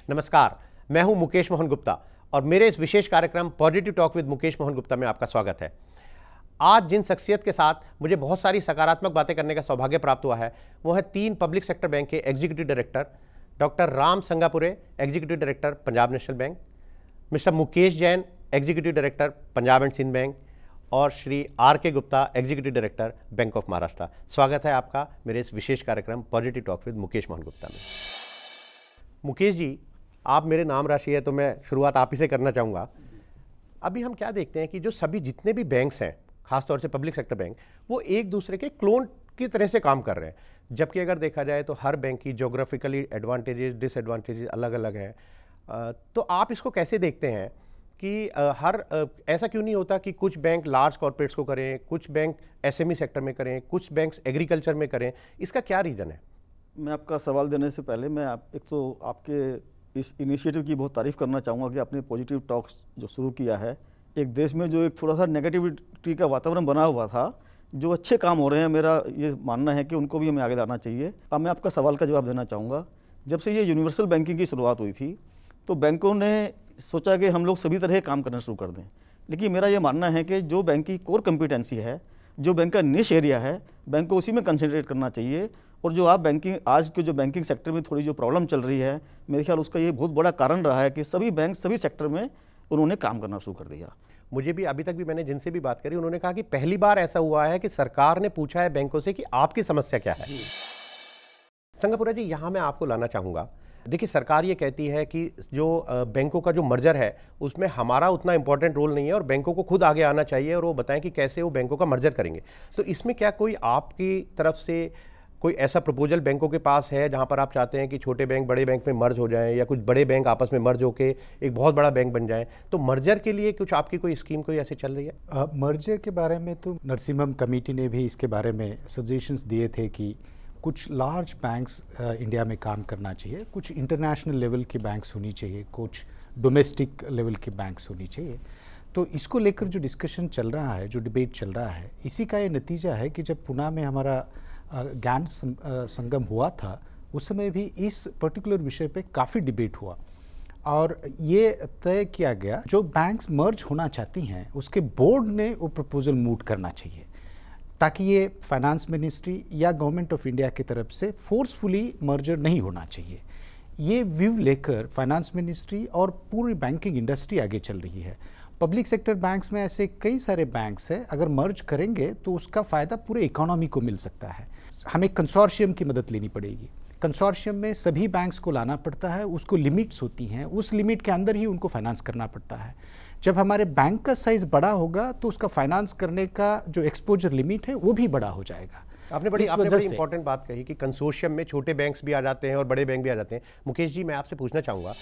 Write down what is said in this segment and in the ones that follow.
नमस्कार, मैं हूं मुकेश मोहन गुप्ता और मेरे इस विशेष कार्यक्रम positive talk with Mukesh Mohan Gupta में आपका स्वागत है। आज जिन शख्सियत के साथ मुझे बहुत सारी सकारात्मक बातें करने का सौभाग्य प्राप्त हुआ है वो है 3 पब्लिक सेक्टर बैंक के executive director doctor Ram Sangapure, executive director Punjab national bank, mister Mukesh Jain, executive director Punjab and Sindh bank और Shri R.K. Gupta, executive director bank of Maharashtra. स्वागत है आपका मेरे इस विशेष कार्यक्रम positive talk with Mukesh Mohan Gupta में। मुकेश जी, आप मेरे नाम राशि है तो मैं शुरुआत आप ही से करना चाहूँगा। अभी हम क्या देखते हैं कि जो सभी जितने भी बैंक्स हैं, खासतौर से पब्लिक सेक्टर बैंक, वो एक दूसरे के क्लोन की तरह से काम कर रहे हैं, जबकि अगर देखा जाए तो हर बैंक की जोग्राफिकली एडवांटेजेस डिसएडवांटेजेस अलग अलग हैं। तो आप इसको कैसे देखते हैं कि ऐसा क्यों नहीं होता कि कुछ बैंक लार्ज कॉर्पोरेट्स को करें, कुछ बैंक एसएमई सेक्टर में करें, कुछ बैंक्स एग्रीकल्चर में करें? इसका क्या रीज़न है? मैं आपका सवाल देने से पहले मैं आपके इस इनिशिएटिव की बहुत तारीफ़ करना चाहूँगा कि आपने पॉजिटिव टॉक्स जो शुरू किया है, एक देश में जो एक थोड़ा सा नेगेटिविटी का वातावरण बना हुआ था, जो अच्छे काम हो रहे हैं, मेरा ये मानना है कि उनको भी हमें आगे लाना चाहिए। अब मैं आपका सवाल का जवाब देना चाहूँगा। जब से ये यूनिवर्सल बैंकिंग की शुरुआत हुई थी तो बैंकों ने सोचा कि हम लोग सभी तरह काम करना शुरू कर दें, लेकिन मेरा ये मानना है कि जो बैंक की कोर कम्पिटेंसी है, जो बैंक का निश एरिया है, बैंक को उसी में कंसंट्रेट करना चाहिए। और जो आप आज के जो बैंकिंग सेक्टर में थोड़ी जो प्रॉब्लम चल रही है, मेरे ख्याल उसका ये बहुत बड़ा कारण रहा है कि सभी बैंक सभी सेक्टर में उन्होंने काम करना शुरू कर दिया। मुझे भी अभी तक भी मैंने जिनसे भी बात करी, उन्होंने कहा कि पहली बार ऐसा हुआ है कि सरकार ने पूछा है बैंकों से कि आपकी समस्या क्या है। संगापुरा जी, यहाँ मैं आपको लाना चाहूँगा। देखिए, सरकार ये कहती है कि जो बैंकों का जो मर्जर है उसमें हमारा उतना इंपॉर्टेंट रोल नहीं है और बैंकों को खुद आगे आना चाहिए और वो बताएं कि कैसे वो बैंकों का मर्जर करेंगे। तो इसमें क्या कोई आपकी तरफ से कोई ऐसा प्रपोजल बैंकों के पास है जहां पर आप चाहते हैं कि छोटे बैंक बड़े बैंक में मर्ज हो जाएं या कुछ बड़े बैंक आपस में मर्ज होकर एक बहुत बड़ा बैंक बन जाएं? तो मर्जर के लिए कुछ आपकी कोई स्कीम कोई ऐसे चल रही है? मर्जर के बारे में तो नरसिम्हम कमेटी ने भी इसके बारे में सजेशंस दिए थे कि कुछ लार्ज बैंक्स इंडिया में काम करना चाहिए, कुछ इंटरनेशनल लेवल के बैंक्स होनी चाहिए, कुछ डोमेस्टिक लेवल के बैंक्स होनी चाहिए। तो इसको लेकर जो डिस्कशन चल रहा है, जो डिबेट चल रहा है, इसी का ये नतीजा है कि जब पुणे में हमारा ज्ञान संगम हुआ था, उस समय भी इस पर्टिकुलर विषय पे काफ़ी डिबेट हुआ और ये तय किया गया जो बैंक्स मर्ज होना चाहती हैं उसके बोर्ड ने वो प्रपोजल मूव करना चाहिए, ताकि ये फाइनेंस मिनिस्ट्री या गवर्नमेंट ऑफ इंडिया की तरफ से फोर्सफुली मर्जर नहीं होना चाहिए। ये व्यू लेकर फाइनेंस मिनिस्ट्री और पूरी बैंकिंग इंडस्ट्री आगे चल रही है। पब्लिक सेक्टर बैंक्स में ऐसे कई सारे बैंक्स हैं, अगर मर्ज करेंगे तो उसका फ़ायदा पूरे इकोनॉमी को मिल सकता है। हमें कंसोर्शियम की मदद लेनी पड़ेगी। कंसोर्शियम में सभी बैंक्स को लाना पड़ता है, उसको लिमिट्स होती हैं, उस लिमिट के अंदर ही उनको फाइनेंस करना पड़ता है। जब हमारे बैंक का साइज़ बड़ा होगा तो उसका फाइनेंस करने का जो एक्सपोजर लिमिट है वो भी बड़ा हो जाएगा। आपने बड़ी इंपॉर्टेंट बात कही कि कंसोर्शियम में छोटे बैंक्स भी आ जाते हैं और बड़े बैंक भी आ जाते हैं। मुकेश जी, मैं आपसे पूछना चाहूँगा,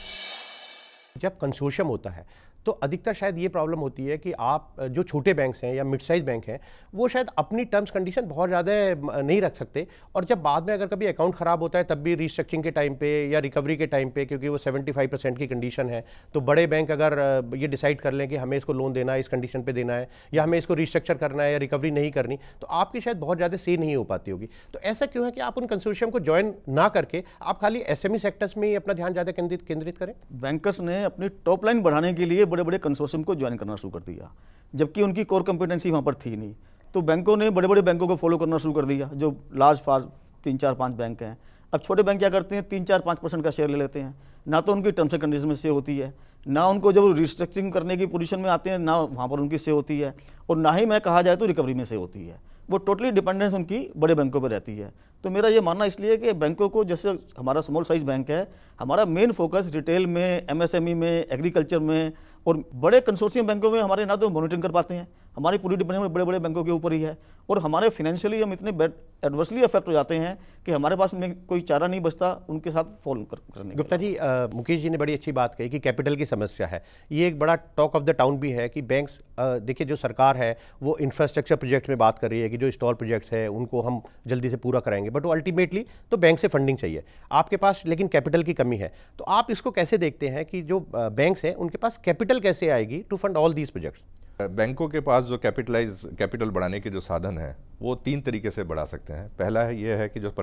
जब कंसोर्शियम होता है तो अधिकतर शायद ये प्रॉब्लम होती है कि आप जो छोटे बैंक्स हैं या मिड साइज बैंक हैं वो शायद अपनी टर्म्स कंडीशन बहुत ज़्यादा नहीं रख सकते, और जब बाद में अगर कभी अकाउंट ख़राब होता है तब भी रीस्ट्रक्चरिंग के टाइम पे या रिकवरी के टाइम पे, क्योंकि वो 75% की कंडीशन है, तो बड़े बैंक अगर ये डिसाइड कर लें कि हमें इसको लोन देना है, इस कंडीशन पर देना है, या हमें इसको रीस्ट्रक्चर करना है या रिकवरी नहीं करनी, तो आपकी शायद बहुत ज़्यादा से नहीं हो पाती होगी। तो ऐसा क्यों है कि आप उन कंसोर्शियम को ज्वाइन ना करके आप खाली एसएमई सेक्टर्स में ही अपना ध्यान ज़्यादा केंद्रित करें? बैंकर्स ने अपनी टॉप लाइन बढ़ाने के लिए बड़े बड़े कंसोर्शियम को ज्वाइन करना शुरू कर दिया, जबकि उनकी कोर कॉम्पिटेंसी वहाँ पर थी नहीं। तो बैंकों ने बड़े बड़े बैंकों को फॉलो करना शुरू कर दिया, जो लार्ज 3-4-5 बैंक हैं। अब छोटे बैंक क्या करते हैं, 3-4-5% का शेयर ले लेते हैं। ना तो उनकी टर्म्स एंड कंडीशन में से होती है, ना उनको जब रिस्ट्रक्चरिंग करने की पोजीशन में आते हैं ना वहाँ पर उनकी से होती है, और ना ही मैं कहा जाए तो रिकवरी में से होती है। वो टोटली डिपेंडेंस उनकी बड़े बैंकों पर रहती है। तो मेरा ये मानना इसलिए कि बैंकों को, जैसे हमारा स्मॉल साइज बैंक है, हमारा मेन फोकस रिटेल में, एमएसएमई में, एग्रीकल्चर में, और बड़े कंसोर्शियम बैंकों में हमारे ना तो मॉनिटरिंग कर पाते हैं, हमारी पूरी डिपेंडेंस बड़े बड़े बैंकों के ऊपर ही है, और हमारे फाइनेंशियली हम इतने एडवर्सली अफेक्ट हो जाते हैं कि हमारे पास में कोई चारा नहीं बचता उनके साथ फॉलो करने। गुप्ता जी, मुकेश जी ने बड़ी अच्छी बात कही कि कैपिटल की समस्या है। ये एक बड़ा टॉक ऑफ द टाउन भी है कि बैंक्स, देखिए जो सरकार है वो इंफ्रास्ट्रक्चर प्रोजेक्ट में बात कर रही है कि जो स्टॉल प्रोजेक्ट्स है उनको हम जल्दी से पूरा कराएंगे, बट अल्टीमेटली तो बैंक से फंडिंग चाहिए आपके पास, लेकिन कैपिटल की कमी है। तो आप इसको कैसे देखते हैं कि जो बैंक्स हैं उनके पास कैपिटल कैसे आएगी to fund all these projects? बैंकों के पास जो कैपिटल बढ़ाने के जो साधन हैं वो 3 तरीके से बढ़ा सकते हैं। पहला है ये है कि जो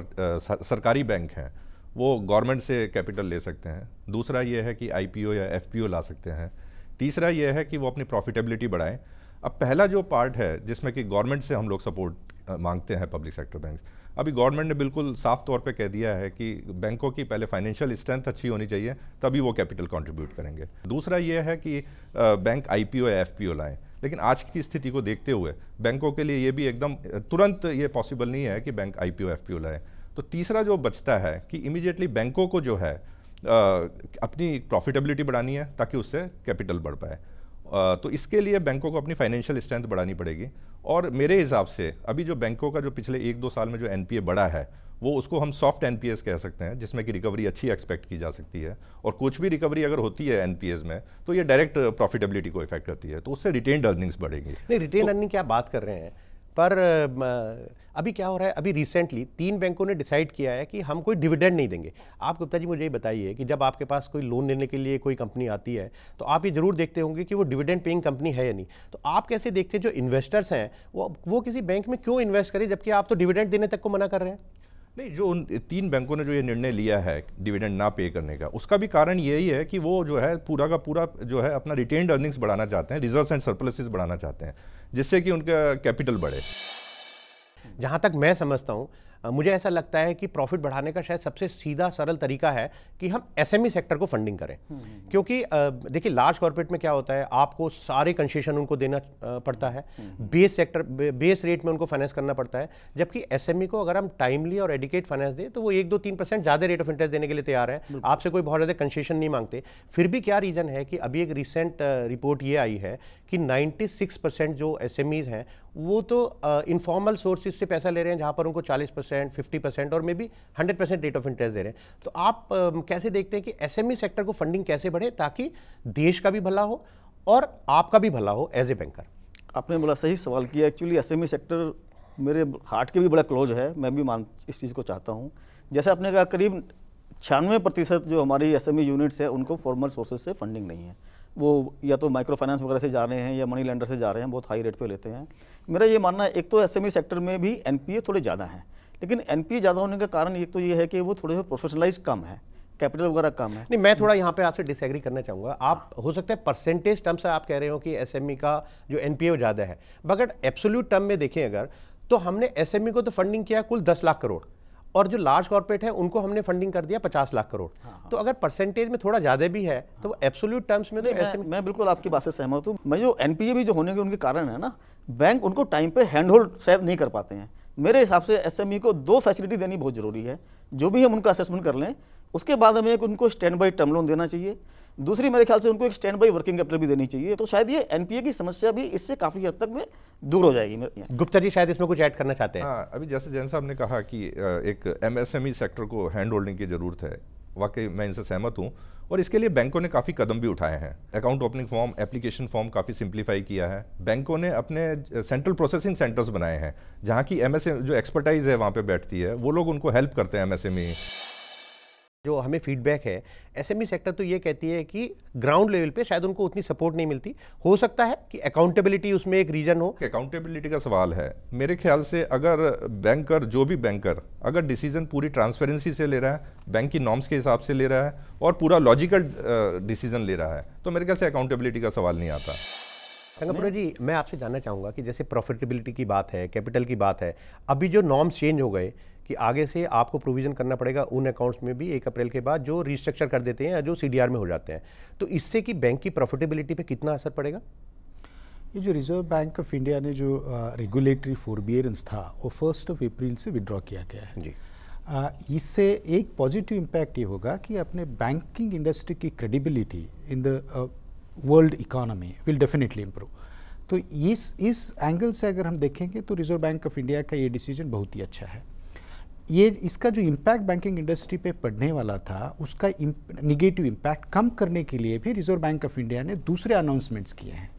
सरकारी बैंक हैं वो गवर्नमेंट से कैपिटल ले सकते हैं। दूसरा ये है कि IPO या FPO ला सकते हैं। तीसरा ये है कि वो अपनी प्रॉफिटेबिलिटी बढ़ाएं। अब पहला जो पार्ट है जिसमें कि गवर्नमेंट से हम लोग सपोर्ट मांगते हैं, पब्लिक सेक्टर बैंक, अभी गवर्नमेंट ने बिल्कुल साफ तौर पे कह दिया है कि बैंकों की पहले फाइनेंशियल स्ट्रेंथ अच्छी होनी चाहिए, तभी वो कैपिटल कंट्रीब्यूट करेंगे। दूसरा ये है कि बैंक IPO या FPO लाएं। लेकिन आज की स्थिति को देखते हुए बैंकों के लिए ये भी एकदम तुरंत ये पॉसिबल नहीं है कि बैंक IPO FPO लाए। तो तीसरा जो बचता है कि इमीडिएटली बैंकों को जो है अपनी प्रॉफिटेबिलिटी बढ़ानी है ताकि उससे कैपिटल बढ़ पाए। तो इसके लिए बैंकों को अपनी फाइनेंशियल स्ट्रेंथ बढ़ानी पड़ेगी। और मेरे हिसाब से अभी जो बैंकों का जो पिछले 1-2 साल में जो NPA बढ़ा है, वो उसको हम सॉफ्ट NPAs कह सकते हैं, जिसमें कि रिकवरी अच्छी एक्सपेक्ट की जा सकती है। और कुछ भी रिकवरी अगर होती है NPAs में तो ये डायरेक्ट प्रॉफिटेबिलिटी को इफेक्ट करती है, तो उससे रिटेन्ड अर्निंग्स बढ़ेगी। नहीं, रिटेन अर्निंग की आप बात कर रहे हैं, पर अभी क्या हो रहा है, अभी रिसेंटली 3 बैंकों ने डिसाइड किया है कि हम कोई डिविडेंड नहीं देंगे। आप गुप्ता जी मुझे ये बताइए कि जब आपके पास कोई लोन लेने के लिए कोई कंपनी आती है तो आप ये जरूर देखते होंगे कि वो डिविडेंड पेइंग कंपनी है या नहीं। तो आप कैसे देखते हैं जो इन्वेस्टर्स हैं वो किसी बैंक में क्यों इन्वेस्ट करें, जबकि आप तो डिविडेंड देने तक को मना कर रहे हैं? नहीं, जो उन 3 बैंकों ने जो ये निर्णय लिया है डिविडेंड ना पे करने का, उसका भी कारण यही है कि वो जो है पूरा का पूरा जो है अपना रिटेन्ड अर्निंग्स बढ़ाना चाहते हैं, रिजर्व्स एंड सरप्लसेस बढ़ाना चाहते हैं, जिससे कि उनका कैपिटल बढ़े। जहाँ तक मैं समझता हूँ, मुझे ऐसा लगता है कि प्रॉफिट बढ़ाने का शायद सबसे सीधा सरल तरीका है कि हम SME सेक्टर को फंडिंग करें। क्योंकि देखिए लार्ज कॉर्पोरेट में क्या होता है, आपको सारे कंसेशन उनको देना पड़ता है, बेस रेट में उनको फाइनेंस करना पड़ता है। जबकि SME को अगर हम टाइमली और एडिकेट फाइनेंस दें तो वो 1-2-3% ज़्यादा रेट ऑफ इंटरेस्ट देने के लिए तैयार है, आपसे कोई बहुत ज़्यादा कंसेशन नहीं मांगते। फिर भी क्या रीज़न है कि अभी एक रिसेंट रिपोर्ट ये आई है कि 96% जो SMEs हैं वो तो इनफॉर्मल सोर्सेज से पैसा ले रहे हैं, जहाँ पर उनको 40%, 50% और maybe 100% rate of interest दे रहे हैं। तो आप कैसे देखते हैं कि SME सेक्टर को फंडिंग कैसे बढ़े ताकि देश का भी भला हो और आपका भी भला हो एज ए बैंकर? आपने बड़ा सही सवाल किया। एक्चुअली SME सेक्टर मेरे हार्ट के भी बड़ा क्लोज है, मैं भी इस चीज़ को चाहता हूँ। जैसे आपने कहा, करीब 96% जो हमारी SME यूनिट्स है उनको फॉर्मल सोर्सेज से फंडिंग नहीं है। वो या तो माइक्रो फाइनेंस वगैरह से जा रहे हैं या मनी लेंडर से जा रहे हैं, बहुत हाई रेट पे लेते हैं। मेरा ये मानना है, एक तो SME सेक्टर में भी NPA थोड़े ज़्यादा हैं, लेकिन NPA ज़्यादा होने का कारण एक तो ये है कि वो थोड़े से प्रोफेशनलाइज कम है, कैपिटल वगैरह कम है। नहीं, मैं थोड़ा यहाँ पे आपसे डिसएग्री करना चाहूँगा। आप हो सकता है परसेंटेज टर्म से आप कह रहे हो कि SME का जो NPA ज़्यादा है, मगर एब्सोल्यूट टर्म में देखें अगर, तो हमने SME को तो फंडिंग किया कुल 10 लाख करोड़, और जो लार्ज कॉर्पोरेट है उनको हमने फंडिंग कर दिया 50 लाख करोड़। तो अगर परसेंटेज में थोड़ा ज़्यादा भी है तो वो एब्सोल्यूट टर्म्स में तो ऐसे मैं बिल्कुल आपकी बात से सहमत हूँ। मैं जो NPA भी जो होने के उनके कारण है ना, बैंक उनको टाइम पे हैंड होल्ड शायद नहीं कर पाते हैं। मेरे हिसाब से SME को 2 फैसिलिटी देनी बहुत जरूरी है। जो भी हम उनका असेसमेंट कर लें, उसके बाद हमें एक उनको स्टैंड बाई टर्म लोन देना चाहिए। दूसरी मेरे ख्याल से उनको एक स्टैंड बाई वर्किंग कैपिटल भी देनी चाहिए। तो शायद ये NPA की समस्या भी इससे काफ़ी हद तक में दूर हो जाएगी। गुप्ता जी शायद इसमें कुछ ऐड करना चाहते हैं। हाँ, अभी जैसे जैन साहब ने कहा कि एक MSME सेक्टर को हैंड होल्डिंग की ज़रूरत है, वाकई मैं इनसे सहमत हूँ। और इसके लिए बैंकों ने काफ़ी कदम भी उठाए हैं। Account opening form, application form काफ़ी सिंप्लीफाई किया है। बैंकों ने अपने सेंट्रल प्रोसेसिंग सेंटर्स बनाए हैं, जहाँ की MSME जो एक्सपर्टाइज है वहाँ पे बैठती है, वो लोग उनको हेल्प करते हैं। MSME जो हमें फीडबैक है, SME सेक्टर तो ये कहती है कि ग्राउंड लेवल पे शायद उनको उतनी सपोर्ट नहीं मिलती। हो सकता है कि अकाउंटेबिलिटी उसमें एक रीजन हो। अकाउंटेबिलिटी का सवाल है। मेरे ख्याल से अगर बैंकर, जो भी बैंकर अगर डिसीजन पूरी ट्रांसपेरेंसी से ले रहा है, बैंक की नॉर्म्स के हिसाब से ले रहा है और पूरा लॉजिकल डिसीजन ले रहा है, तो मेरे ख्याल से अकाउंटेबिलिटी का सवाल नहीं आता। संगमपुरा जी, मैं आपसे जानना चाहूँगा कि जैसे प्रॉफिटेबिलिटी की बात है, कैपिटल की बात है, अभी जो नॉर्म्स चेंज हो गए कि आगे से आपको प्रोविज़न करना पड़ेगा उन अकाउंट्स में भी 1 अप्रैल के बाद जो रिस्ट्रक्चर कर देते हैं या जो CDR में हो जाते हैं, तो इससे कि बैंक की प्रॉफिटेबिलिटी पे कितना असर पड़ेगा? ये जो रिजर्व बैंक ऑफ इंडिया ने जो रेगुलेटरी फोरबियरेंस था वो 1 अप्रैल से विड्रॉ किया गया है जी। इससे एक पॉजिटिव इम्पैक्ट ये होगा कि अपने बैंकिंग इंडस्ट्री की credibility in the world economy will definitely improve. तो इस एंगल से अगर हम देखेंगे तो रिजर्व बैंक ऑफ इंडिया का ये डिसीजन बहुत ही अच्छा है। ये इसका जो इम्पैक्ट बैंकिंग इंडस्ट्री पे पड़ने वाला था उसका निगेटिव इम्पैक्ट कम करने के लिए भी रिजर्व बैंक ऑफ इंडिया ने दूसरे अनाउंसमेंट्स किए हैं।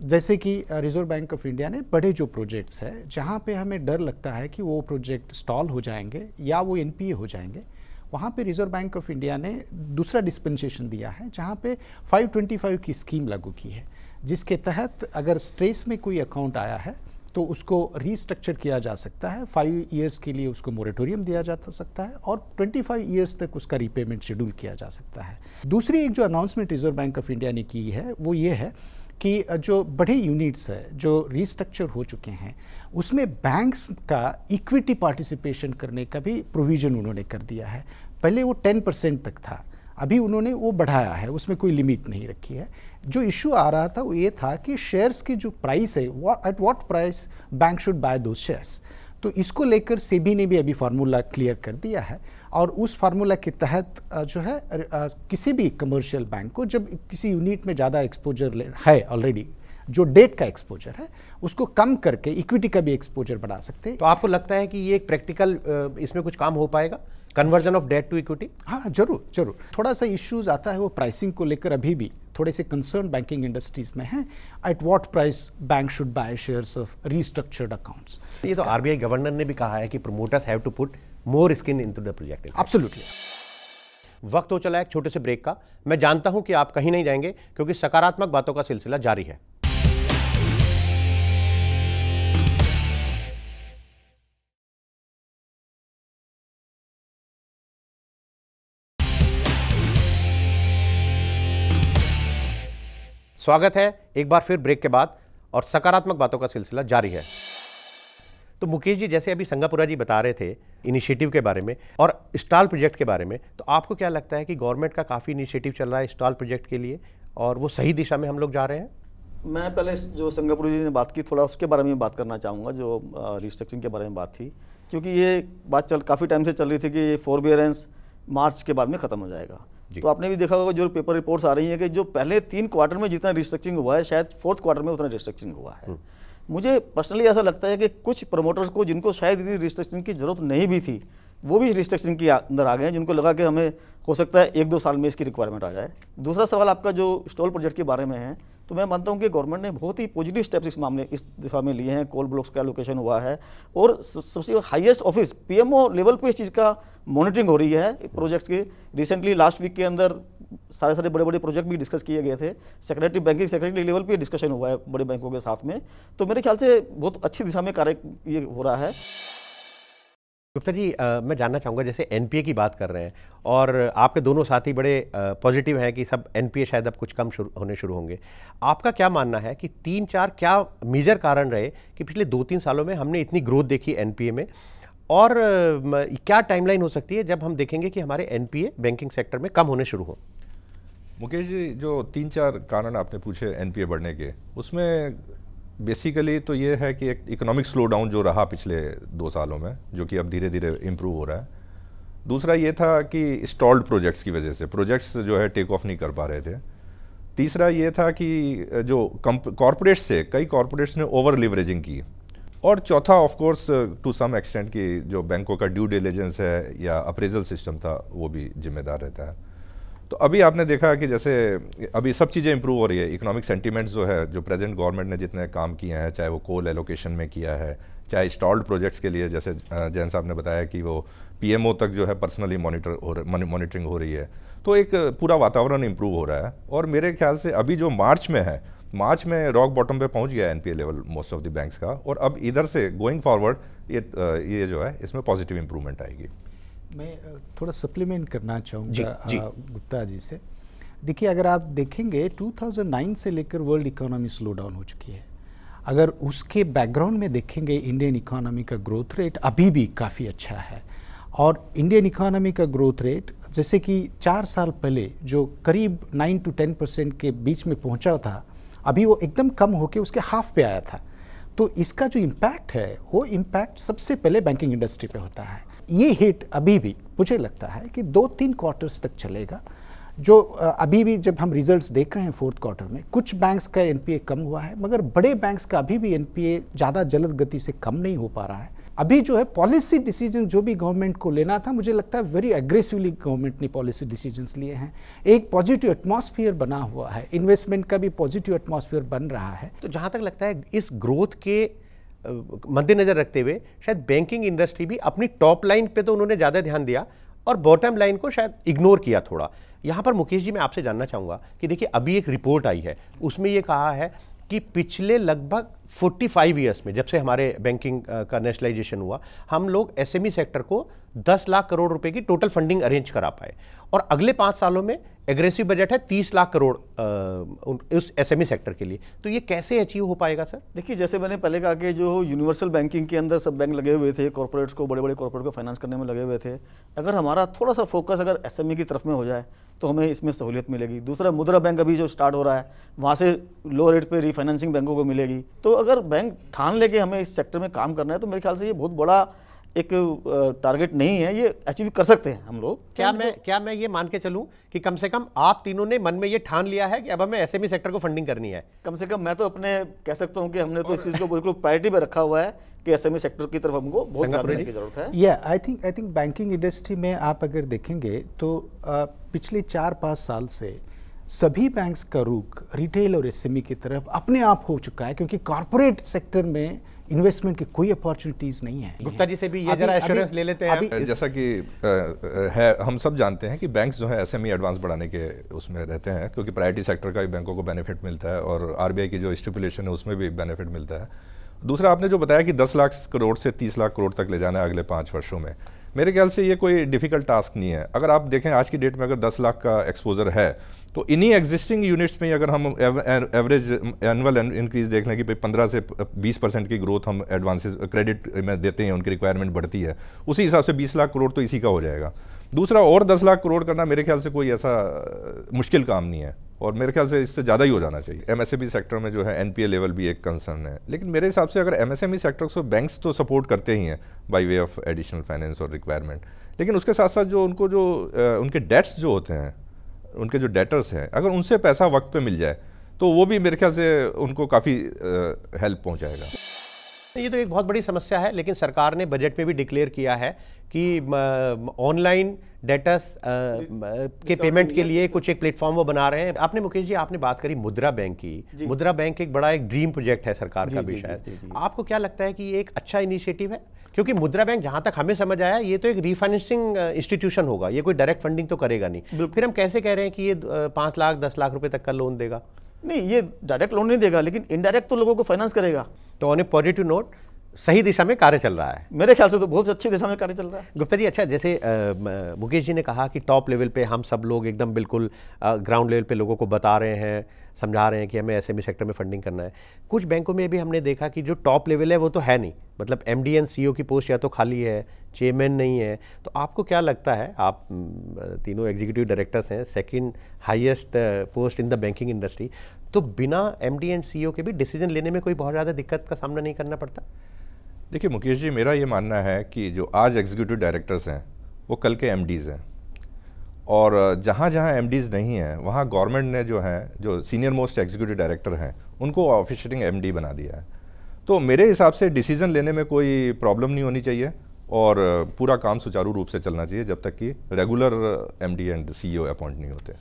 जैसे कि रिजर्व बैंक ऑफ इंडिया ने बड़े जो प्रोजेक्ट्स हैं जहाँ पे हमें डर लगता है कि वो प्रोजेक्ट स्टॉल हो जाएंगे या वो NPA हो जाएंगे, वहाँ पे रिजर्व बैंक ऑफ इंडिया ने दूसरा डिस्पेंसेशन दिया है जहाँ पे 525 की स्कीम लागू की है, जिसके तहत अगर स्ट्रेस में कोई अकाउंट आया है तो उसको रीस्ट्रक्चर किया जा सकता है, 5 ईयर्स के लिए उसको मोरेटोरियम दिया जा सकता है और 25 ईयर्स तक उसका रीपेमेंट शेड्यूल किया जा सकता है। दूसरी एक जो announcement reserve bank of India ने की है वो ये है कि जो बड़े यूनिट्स है जो रीस्ट्रक्चर हो चुके हैं उसमें बैंक्स का इक्विटी पार्टिसिपेशन करने का भी प्रोविज़न उन्होंने कर दिया है। पहले वो 10% तक था, अभी उन्होंने वो बढ़ाया है, उसमें कोई लिमिट नहीं रखी है। जो इशू आ रहा था वो ये था कि शेयर्स की जो प्राइस है at what price bank should bye those shares, तो इसको लेकर सेबी ने भी अभी फार्मूला क्लियर कर दिया है और उस फार्मूला के तहत जो है किसी भी कमर्शियल बैंक को जब किसी यूनिट में ज़्यादा एक्सपोजर है ऑलरेडी, जो डेट का एक्सपोजर है उसको कम करके इक्विटी का भी एक्सपोजर बढ़ा सकते हैं। तो आपको लगता है कि ये एक प्रैक्टिकल इसमें कुछ काम हो पाएगा, conversion of debt to equity? हाँ जरूर जरूर। थोड़ा सा इश्यूज आता है वो प्राइसिंग को लेकर, अभी भी थोड़े से कंसर्न बैंकिंग इंडस्ट्रीज में है, at what price bank should buy shares of restructured accounts. ये तो आरबीआई गवर्नर ने भी कहा है कि promoters have to put more skin into the project. Absolutely. वक्त हो चला है एक छोटे से ब्रेक का। मैं जानता हूं कि आप कहीं नहीं जाएंगे क्योंकि सकारात्मक बातों का सिलसिला जारी है। स्वागत है एक बार फिर ब्रेक के बाद और सकारात्मक बातों का सिलसिला जारी है। तो मुकेश जी, जैसे अभी संगापुरा जी बता रहे थे इनिशिएटिव के बारे में और स्टॉल प्रोजेक्ट के बारे में, तो आपको क्या लगता है कि गवर्नमेंट का काफ़ी इनिशिएटिव चल रहा है स्टॉल प्रोजेक्ट के लिए और वो सही दिशा में हम लोग जा रहे हैं? मैं पहले जो संगापुरा जी ने बात की थोड़ा उसके बारे में बात करना चाहूँगा, जो रिस्ट्रक्चरिंग के बारे में बात थी, क्योंकि ये बात काफ़ी टाइम से चल रही थी कि ये फोरबियरेंस मार्च के बाद में ख़त्म हो जाएगा। तो आपने भी देखा होगा जो पेपर रिपोर्ट्स आ रही हैं कि जो पहले 3 क्वार्टर में जितना रिस्ट्रक्चरिंग हुआ है शायद 4th क्वार्टर में उतना रिस्ट्रक्चरिंग हुआ है। मुझे पर्सनली ऐसा लगता है कि कुछ प्रमोटर्स को जिनको शायद इतनी रिस्ट्रक्चरिंग की जरूरत नहीं भी थी वो भी रिस्ट्रक्चरिंग के अंदर आ गए हैं, जिनको लगा कि हमें हो सकता है 1-2 साल में इसकी रिक्वायरमेंट आ जाए। दूसरा सवाल आपका जो स्टॉल प्रोजेक्ट के बारे में है, तो मैं मानता हूं कि गवर्नमेंट ने बहुत ही पॉजिटिव स्टेप्स इस दिशा में लिए हैं। कोल ब्लॉक्स का एलोकेशन हुआ है और सबसे हाईएस्ट ऑफिस पीएमओ लेवल पे इस चीज़ का मॉनिटरिंग हो रही है प्रोजेक्ट्स की। रिसेंटली लास्ट वीक के अंदर सारे बड़े प्रोजेक्ट भी डिस्कस किए गए थे। सेक्रेटरी बैंकिंग सेक्रेटरी लेवल पे डिस्कशन हुआ है बड़े बैंकों के साथ में। तो मेरे ख्याल से बहुत अच्छी दिशा में कार्य ये हो रहा है। गुप्ता जी, मैं जानना चाहूँगा, जैसे एनपीए की बात कर रहे हैं और आपके दोनों साथी बड़े पॉजिटिव हैं कि सब एनपीए शायद अब कुछ कम होने शुरू होंगे। आपका क्या मानना है कि 3-4 क्या मेजर कारण रहे कि पिछले 2-3 सालों में हमने इतनी ग्रोथ देखी एनपीए में, और क्या टाइमलाइन हो सकती है जब हम देखेंगे कि हमारे एनपीए बैंकिंग सेक्टर में कम होने शुरू हों? मुकेश जी, जो 3-4 कारण आपने पूछे एनपीए बढ़ने के, उसमें बेसिकली तो ये है कि एक इकोनॉमिक स्लो डाउन जो रहा पिछले 2 सालों में, जो कि अब धीरे धीरे इम्प्रूव हो रहा है। दूसरा ये था कि स्टॉल्ड प्रोजेक्ट्स की वजह से प्रोजेक्ट्स जो है टेक ऑफ नहीं कर पा रहे थे। तीसरा ये था कि जो कॉरपोरेट्स से कई कॉरपोरेट्स ने ओवर लिवरेजिंग की। और चौथा of course to some extent कि जो बैंकों का ड्यू डिलिजेंस है या अप्रेजल सिस्टम था वो भी जिम्मेदार रहता है। तो अभी आपने देखा कि जैसे अभी सब चीज़ें इंप्रूव हो रही है। इकोनॉमिक सेंटीमेंट्स जो है, जो प्रेजेंट गवर्नमेंट ने जितने काम किए हैं, चाहे वो कोल एलोकेशन में किया है, चाहे स्टॉल्ड प्रोजेक्ट्स के लिए जैसे जैन साहब ने बताया कि वो पीएमओ तक जो है पर्सनली मॉनिटरिंग हो रही है, तो एक पूरा वातावरण इंप्रूव हो रहा है। और मेरे ख्याल से अभी जो मार्च में है, मार्च में रॉक बॉटम पे पहुंच गया NPA level most of the banks का, और अब इधर से गोइंग फॉरवर्ड ये जो है इसमें पॉजिटिव इंप्रूवमेंट आएगी। मैं थोड़ा सप्लीमेंट करना चाहूँगा गुप्ता जी से। देखिए, अगर आप देखेंगे 2009 से लेकर वर्ल्ड इकोनॉमी स्लो डाउन हो चुकी है। अगर उसके बैकग्राउंड में देखेंगे इंडियन इकोनॉमी का ग्रोथ रेट अभी भी काफ़ी अच्छा है। और इंडियन इकोनॉमी का ग्रोथ रेट जैसे कि 4 साल पहले जो करीब 9 to 10% के बीच में पहुंचा था, अभी वो एकदम कम होकर उसके हाफ पे आया था। तो इसका जो इम्पैक्ट है वो इम्पैक्ट सबसे पहले बैंकिंग इंडस्ट्री पे होता है। ये हिट अभी भी मुझे लगता है कि 2-3 क्वार्टर्स तक चलेगा। जो अभी भी जब हम रिजल्ट्स देख रहे हैं 4th क्वार्टर में, कुछ बैंक्स का एनपीए कम हुआ है, मगर बड़े बैंक्स का अभी भी एनपीए ज़्यादा जल्द गति से कम नहीं हो पा रहा है। अभी जो है पॉलिसी डिसीजन जो भी गवर्नमेंट को लेना था, मुझे लगता है वेरी एग्रेसिवली गवर्नमेंट ने पॉलिसी डिसीजंस लिए हैं। एक पॉजिटिव एटमॉस्फेयर बना हुआ है, इन्वेस्टमेंट का भी पॉजिटिव एटमॉस्फेयर बन रहा है। तो जहाँ तक लगता है इस ग्रोथ के मद्देनजर रखते हुए शायद बैंकिंग इंडस्ट्री भी अपनी टॉप लाइन पे तो उन्होंने ज़्यादा ध्यान दिया और बॉटम लाइन को शायद इग्नोर किया थोड़ा। यहाँ पर मुकेश जी मैं आपसे जानना चाहूँगा कि देखिए अभी एक रिपोर्ट आई है, उसमें ये कहा है कि पिछले लगभग 45 ईयर्स में, जब से हमारे बैंकिंग का नेशनलाइजेशन हुआ, हम लोग एसएमई सेक्टर को 10 लाख करोड़ रुपए की टोटल फंडिंग अरेंज करा पाए, और अगले 5 सालों में एग्रेसिव बजट है 30 लाख करोड़ उस एसएमई सेक्टर के लिए। तो ये कैसे अचीव हो पाएगा सर? देखिए, जैसे मैंने पहले कहा कि जो यूनिवर्सल बैंकिंग के अंदर सब बैंक लगे हुए थे, कॉर्पोरेट्स को, बड़े बड़े कॉर्पोरेट को फाइनेंस करने में लगे हुए थे। अगर हमारा थोड़ा सा फोकस अगर एसएमई की तरफ में हो जाए तो हमें इसमें सहूलियत मिलेगी। दूसरा, मुद्रा बैंक अभी जो स्टार्ट हो रहा है, वहाँ से लो रेट पे रीफाइनेंसिंग बैंकों को मिलेगी। तो अगर बैंक ठान लेके हमें इस सेक्टर में काम करना है तो मेरे ख्याल से ये बहुत बड़ा एक टारगेट नहीं है, ये अचीव कर सकते हैं हम लोग। क्या मैं ये मान के चलूं कि कम से कम आप तीनों ने मन में ये ठान लिया है कि अब हमें एसएमई सेक्टर को फंडिंग करनी है? कम से कम मैं तो अपने कह सकता हूं कि हमने तो इस चीज़ को बिल्कुल प्रायोरिटी पे रखा हुआ है कि एसएमई सेक्टर की तरफ हमको बहुत ध्यान देने की जरूरत है। आई थिंक बैंकिंग इंडस्ट्री में आप अगर देखेंगे तो पिछले 4-5 साल से सभी बैंक्स का रुख रिटेल और एसएमई की तरफ अपने आप हो चुका है, क्योंकि कॉर्पोरेट सेक्टर में इन्वेस्टमेंट की कोई अपॉर्चुनिटीज नहीं है। गुप्ता जी से भी ये जरा एश्योरेंस ले लेते हैं। जैसा कि है, हम सब जानते हैं कि बैंक्स जो है एसएमई एडवांस बढ़ाने के उसमें रहते हैं, क्योंकि प्रायोरिटी सेक्टर का भी बैंकों को बेनिफिट मिलता है और आरबीआई की जो स्टिपुलेशन है उसमें भी बेनिफिट मिलता है। दूसरा, आपने जो बताया कि 10 लाख करोड़ से 30 लाख करोड़ तक ले जाना है अगले 5 वर्षों में, मेरे ख्याल से ये कोई डिफिकल्ट टास्क नहीं है। अगर आप देखें आज की डेट में अगर 10 लाख का एक्सपोजर है तो इन्हीं एग्जिस्टिंग यूनिट्स में अगर हम एवरेज एनुअल इंक्रीज देख लें कि 15 से 20% की ग्रोथ हम एडवांसेस क्रेडिट में देते हैं, उनकी रिक्वायरमेंट बढ़ती है, उसी हिसाब से 20 लाख करोड़ तो इसी का हो जाएगा। दूसरा, और 10 लाख करोड़ करना मेरे ख्याल से कोई ऐसा मुश्किल काम नहीं है, और मेरे ख्याल से इससे ज़्यादा ही हो जाना चाहिए। एमएसएमई सेक्टर में जो है एनपीए लेवल भी एक कंसर्न है, लेकिन मेरे हिसाब से अगर एमएसएमई सेक्टर को बैंक्स तो सपोर्ट करते ही हैं by way of additional finance और रिक्वायरमेंट, लेकिन उसके साथ साथ जो उनको जो उनके डेट्स जो होते हैं, उनके जो डेटर्स हैं, अगर उनसे पैसा वक्त पे मिल जाए तो वो भी मेरे ख्याल से उनको काफ़ी हेल्प पहुंचाएगा। ये तो एक बहुत बड़ी समस्या है, लेकिन सरकार ने बजट में भी डिक्लेयर किया है कि ऑनलाइन डेटर्स के पेमेंट के लिए कुछ एक प्लेटफॉर्म वो बना रहे हैं। आपने मुकेश जी, आपने बात करी मुद्रा बैंक की। मुद्रा बैंक एक बड़ा एक ड्रीम प्रोजेक्ट है सरकार का भी शायद। आपको क्या लगता है कि ये एक अच्छा इनिशिएटिव है? क्योंकि मुद्रा बैंक, जहां तक हमें समझ आया, ये तो एक रीफाइनेंसिंग इंस्टीट्यूशन होगा, ये कोई डायरेक्ट फंडिंग तो करेगा नहीं। फिर हम कैसे कह रहे हैं कि ये 5 लाख 10 लाख रुपए तक का लोन देगा? नहीं, ये डायरेक्ट लोन नहीं देगा, लेकिन इनडायरेक्ट तो लोगों को फाइनेंस करेगा। तो ऑन ए पॉजिटिव नोट सही दिशा में कार्य चल रहा है, मेरे ख्याल से तो बहुत अच्छी दिशा में कार्य चल रहा है। गुप्ता जी, अच्छा, जैसे मुकेश जी ने कहा कि टॉप लेवल पे हम सब लोग एकदम बिल्कुल ग्राउंड लेवल पे लोगों को बता रहे हैं, समझा रहे हैं कि हमें एसएमई सेक्टर में फंडिंग करना है। कुछ बैंकों में भी हमने देखा कि जो टॉप लेवल है वो तो है नहीं, मतलब एमडी एंड सीईओ की पोस्ट या तो खाली है, चेयरमैन नहीं है। तो आपको क्या लगता है, आप तीनों एग्जीक्यूटिव डायरेक्टर्स हैं, second highest post in the banking industry, तो बिना एमडी एंड सीईओ के भी डिसीजन लेने में कोई बहुत ज़्यादा दिक्कत का सामना नहीं करना पड़ता? देखिए मुकेश जी, मेरा ये मानना है कि जो आज एग्जीक्यूटिव डायरेक्टर्स हैं वो कल के एमडीज़ हैं, और जहाँ जहाँ एमडीज़ नहीं हैं वहाँ गवर्नमेंट ने जो है, जो सीनियर मोस्ट एग्जीक्यूटिव डायरेक्टर हैं, उनको ऑफिशियलिंग एमडी बना दिया है। तो मेरे हिसाब से डिसीजन लेने में कोई प्रॉब्लम नहीं होनी चाहिए और पूरा काम सुचारू रूप से चलना चाहिए जब तक कि regular MD and CEO appoint नहीं होते।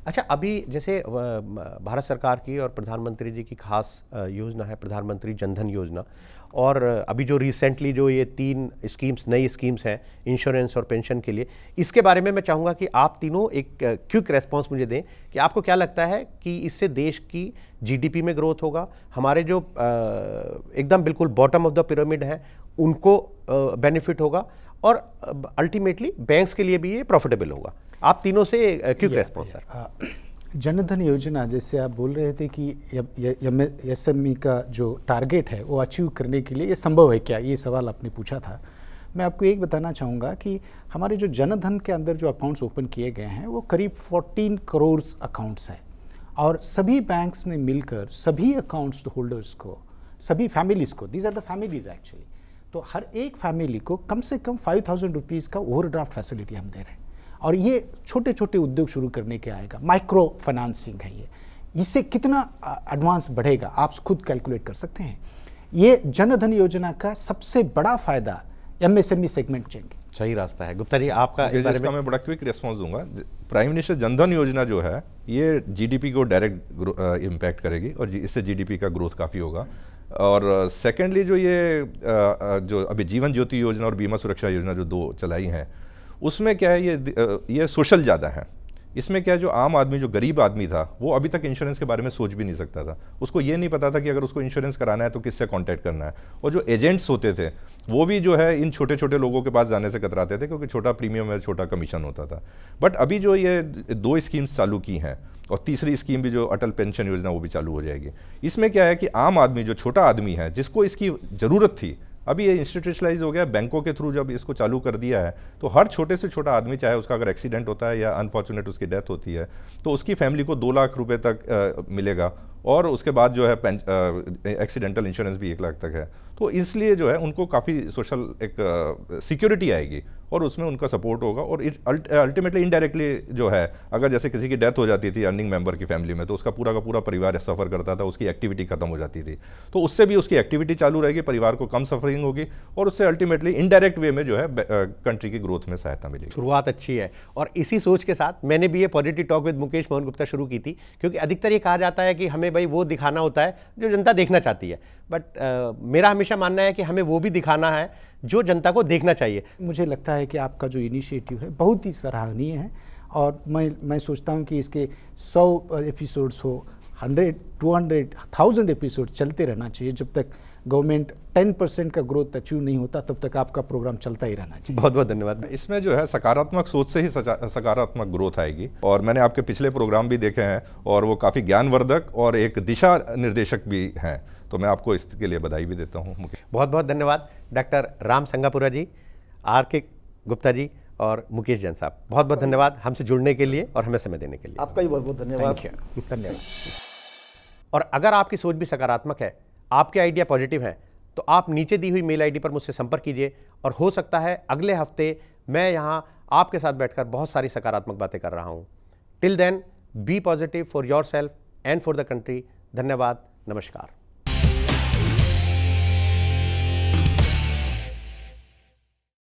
अच्छा, अभी जैसे भारत सरकार की और प्रधानमंत्री जी की खास योजना है प्रधानमंत्री जनधन योजना, और अभी जो रिसेंटली जो ये 3 स्कीम्स, नई स्कीम्स हैं इंश्योरेंस और पेंशन के लिए, इसके बारे में मैं चाहूँगा कि आप तीनों एक क्विक रेस्पॉन्स मुझे दें कि आपको क्या लगता है कि इससे देश की जीडीपी में ग्रोथ होगा, हमारे जो एकदम बिल्कुल बॉटम ऑफ द पिरामिड है उनको बेनिफिट होगा, और अल्टीमेटली बैंक्स के लिए भी ये प्रॉफिटेबल होगा। आप तीनों से क्विक रेस्पॉन्स सर। जनधन योजना, जैसे आप बोल रहे थे कि एसएमई का जो टारगेट है वो अचीव करने के लिए ये संभव है क्या, ये सवाल आपने पूछा था। मैं आपको एक बताना चाहूँगा कि हमारे जो जनधन के अंदर जो अकाउंट्स ओपन किए गए हैं वो करीब 14 करोड़ अकाउंट्स हैं, और सभी बैंक्स ने मिलकर सभी अकाउंट्स होल्डर्स को, सभी फैमिलीज़ को, these are the families actually, तो हर एक फैमिली को कम से कम 5000 रुपीज़ का ओवरड्राफ्ट फैसिलिटी हम दे रहे हैं। और ये छोटे छोटे उद्योग शुरू करने के आएगा, माइक्रो फाइनेंसिंग है ये। इससे कितना एडवांस बढ़ेगा आप खुद कैलकुलेट कर सकते हैं। ये जनधन योजना का सबसे बड़ा फायदा एमएसएमई सेगमेंट चाहिए। सही रास्ता है। गुप्ता जी, आपका इस बारे में? मैं बड़ा क्विक रिस्पॉन्स दूंगा। प्राइम मिनिस्टर जनधन योजना जो है ये जीडीपी को डायरेक्ट इम्पैक्ट करेगी और इससे जीडीपी का ग्रोथ काफ़ी होगा। और सेकेंडली जो ये जो अभी जीवन ज्योति योजना और बीमा सुरक्षा योजना जो 2 चलाई हैं, उसमें क्या है, ये सोशल ज़्यादा है। इसमें क्या है, जो आम आदमी, जो गरीब आदमी था, वो अभी तक इंश्योरेंस के बारे में सोच भी नहीं सकता था। उसको ये नहीं पता था कि अगर उसको इंश्योरेंस कराना है तो किससे कांटेक्ट करना है। और जो एजेंट्स होते थे वो भी जो है इन छोटे छोटे लोगों के पास जाने से कतराते थे, क्योंकि छोटा प्रीमियम है, छोटा कमीशन होता था। बट अभी जो ये 2 स्कीम्स चालू की हैं और तीसरी स्कीम भी जो अटल पेंशन योजना वो भी चालू हो जाएगी, इसमें क्या है कि आम आदमी, जो छोटा आदमी है जिसको इसकी ज़रूरत थी, अभी ये इंस्टीट्यूशनलाइज हो गया, बैंकों के थ्रू जब इसको चालू कर दिया है तो हर छोटे से छोटा आदमी, चाहे उसका अगर एक्सीडेंट होता है या अनफॉर्चुनेट उसकी डेथ होती है, तो उसकी फैमिली को 2 लाख रुपए तक मिलेगा। और उसके बाद जो है एक्सीडेंटल इंश्योरेंस भी 1 लाख तक है। तो इसलिए जो है उनको काफ़ी सोशल एक सिक्योरिटी आएगी और उसमें उनका सपोर्ट होगा। और अल्टीमेटली इनडायरेक्टली जो है, अगर जैसे किसी की डेथ हो जाती थी अर्निंग मेंबर की फैमिली में, तो उसका पूरा का पूरा परिवार सफ़र करता था, उसकी एक्टिविटी खत्म हो जाती थी। तो उससे भी उसकी एक्टिविटी चालू रहेगी, परिवार को कम सफरिंग होगी और उससे अल्टीमेटली इनडायरेक्ट वे में जो है कंट्री की ग्रोथ में सहायता मिलेगी। शुरुआत अच्छी है और इसी सोच के साथ मैंने भी ये positive talk with Mukesh Mohan Gupta शुरू की थी, क्योंकि अधिकतर ये कहा जाता है कि हमें भाई वो दिखाना होता है जो जनता देखना चाहती है। बट मेरा हमेशा मानना है कि हमें वो भी दिखाना है जो जनता को देखना चाहिए। मुझे लगता है कि आपका जो इनिशिएटिव है बहुत ही सराहनीय है और मैं सोचता हूँ कि इसके 100 एपिसोड्स हो, 100, 200, 1000 एपिसोड चलते रहना चाहिए। जब तक गवर्नमेंट 10% का ग्रोथ अचीव नहीं होता तब तक आपका प्रोग्राम चलता ही रहना चाहिए। बहुत बहुत धन्यवाद। इसमें जो है सकारात्मक सोच से ही सकारात्मक ग्रोथ आएगी। और मैंने आपके पिछले प्रोग्राम भी देखे हैं और वो काफ़ी ज्ञानवर्धक और एक दिशा निर्देशक भी हैं, तो मैं आपको इसके लिए बधाई भी देता हूँ। बहुत बहुत धन्यवाद डॉक्टर राम संगापुरा जी, RK गुप्ता जी और मुकेश जैन साहब, बहुत बहुत धन्यवाद हमसे जुड़ने के लिए और हमें समय देने के लिए। आपका भी बहुत बहुत धन्यवाद। धन्यवाद। और अगर आपकी सोच भी सकारात्मक है, आपके आइडिया पॉजिटिव हैं, तो आप नीचे दी हुई मेल आईडी पर मुझसे संपर्क कीजिए और हो सकता है अगले हफ्ते मैं यहाँ आपके साथ बैठकर बहुत सारी सकारात्मक बातें कर रहा हूँ। Till then be positive for yourself and for the country. धन्यवाद, नमस्कार।